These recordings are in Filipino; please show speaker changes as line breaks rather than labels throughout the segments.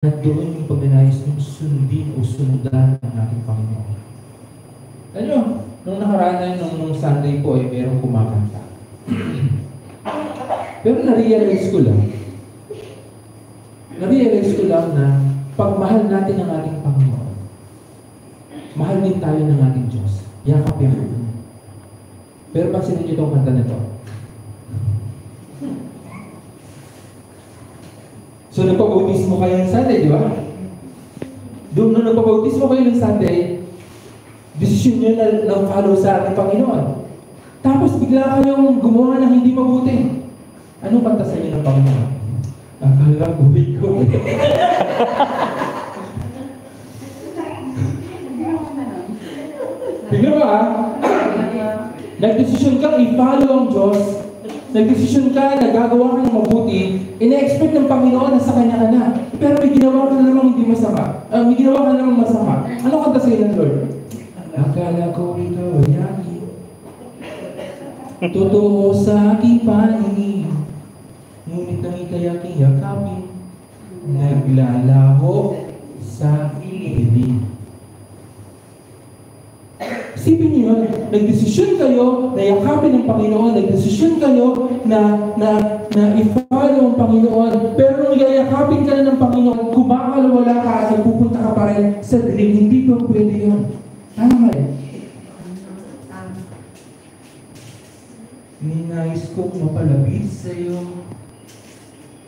at doon yung pagnanais ng sundin o sundan ng ating Panginoon. Ano, nung nakaraan nung Sunday po ay merong kumakanta. Pero na-realize ko lang na pag mahal natin ang ating Panginoon, mahal din tayo ng ating Diyos. Yakap. Pero pansinin niyo itong kanta nito. So, nagpabautismo kayo ng Sunday, di ba? Doon nung nagpabautismo kayo ng Sunday, desisyon nyo na follow sa ating Panginoon. Tapos bigla kayong gumawa ng hindi mabuti. Anong kanta sa inyo ng Panginoon? Akala ko ikaw. Tingnan mo nagdesisyon kang i-follow ang Diyos, nagdesisyon ka na gagawa ka ng mabuti, ina-expect ng Panginoon na sa Kanya ka na. Pero may ginawa ka na namang hindi masama. May ginawa ka na namang masama. Ano kanta sa inyo ng Lord? Akala ko ikaw ay akin. Totoo sa aking paningin. Ngunit nang ika'y aking yakapin, naglalaho sa ilig. Isipin niyo yun, nagdesisyon kayo na yakapin ng Panginoon, nagdesisyon kayo na i-follow ang Panginoon, pero nung yayakapin ka na ng Panginoon, kumakalawala ka at nagpupunta ka pa rin sa dilim, hindi po pwede yun. Tama rin. Ninais kong mapalapit sa iyo,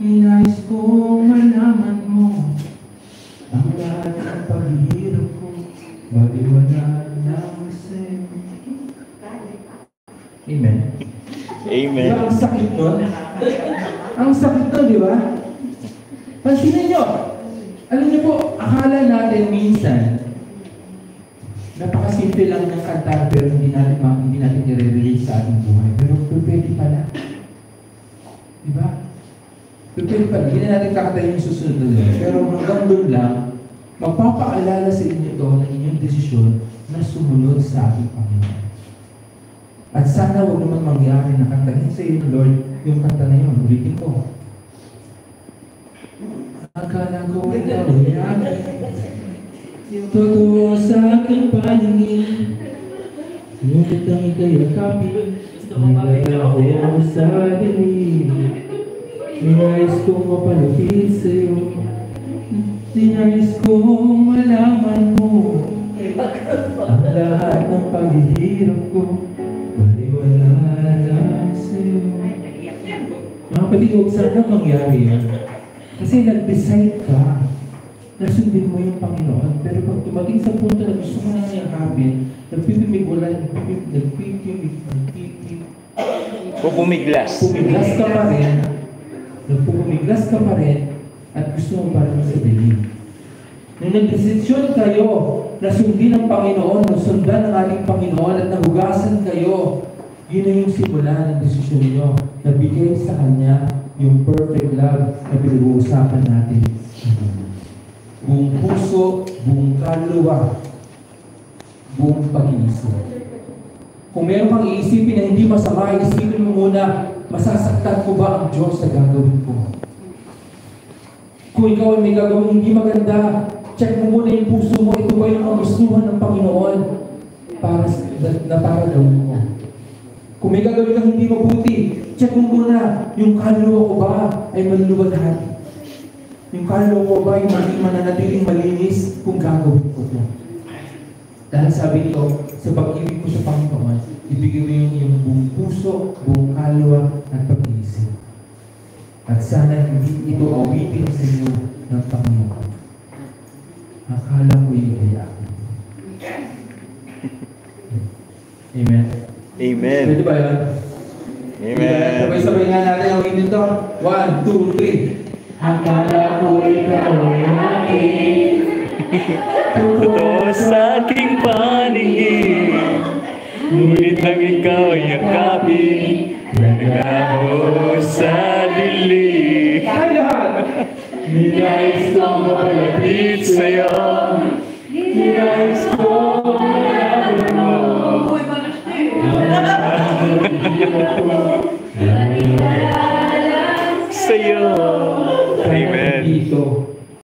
ninais kong malaman mo ang lahat ng paghihirap ko, baliwala lang sa'yo. Amen.
Amen.
Diba, ang sakit nun? Ang sakit nun, di ba? Pansinin nyo, alam niyo po, akala natin minsan, napakasimple lang ng kanta, pero hindi natin i-relate sa ating buhay. Pero pwede pala. Diba? Pwede pala. Hindi na natin kakatayin yung susunod na doon. Pero hanggang doon lang, magpapaalala sa inyo ito na inyong desisyon na sumunod sa ating Panginoon. At sana huwag naman mangyari na kantahin sa inyo, Lord, yung kanta na yun. Ulitin ko. Akala ko ikaw ay akin. Totoo sa aking paningin, ngunit ang ika'y yakapin, naglalaho sa dilim. Ninais kong mapalapit sa'yo, ninais kong malaman mo ang lahat ng paghihirap ko, baliwala lang sa'yo. Mga kapatid, huwag sana mangyari yan. Kasi nag-decide ka, nasundin mo yung Panginoon, pero pag tumating sa punto na gusto mo na yakapin, nagpipimig-ulan, nagpipimig,
pumiglas.
Pumiglas ka pa rin, nagpupumiglas ka pa rin, at gusto mo pa rin sa dilim. Nung nagdesisyon kayo na sundin ang Panginoon, na sundan ang ating Panginoon, at nahugasan kayo, yun na yung simula ng desisyon nyo, na bigay sa Kanya yung perfect love na pinag-uusapan natin. Buong puso, buong kaluluwa, buong pag-iisip. Kung meron kang iisipin na hindi masama, isipin mo muna, masasaktan ko ba ang Diyos sa gagawin ko? Kung ikaw ay may gagawin hindi maganda, check mo muna yung puso mo, ito ba yung kagustuhan ng Panginoon para gawin ko? Kung may gagawin kang hindi mabuti, check mo muna, yung kaluluwa ko ba ay maluluwalhati? Yung kaluluwa ko ba ay mananatiling malinis kung gagawin ko ito? Dahil sabi nito, sa pag-ibig ko sa Panginoon, ibigay mo yung buong puso, buong kaluluwa at pag-iisip. At sana hindi ito awitin sa inyo ng Panginoon. Akala ko yung kaya. Amen.
Amen.
Pwede ba yun?
Amen.
Sabay-sabay nga natin awitin ito. 1, 2, 3. Akala ko ikaw ay akin.
Totoo sa aking paningin, ngunit ang ikaw ay yakapin, naglalaho sa dilim. Ninais kong mapalapit sa'yo, ninais kong malaman mo sa'yo. Amen.
Dito,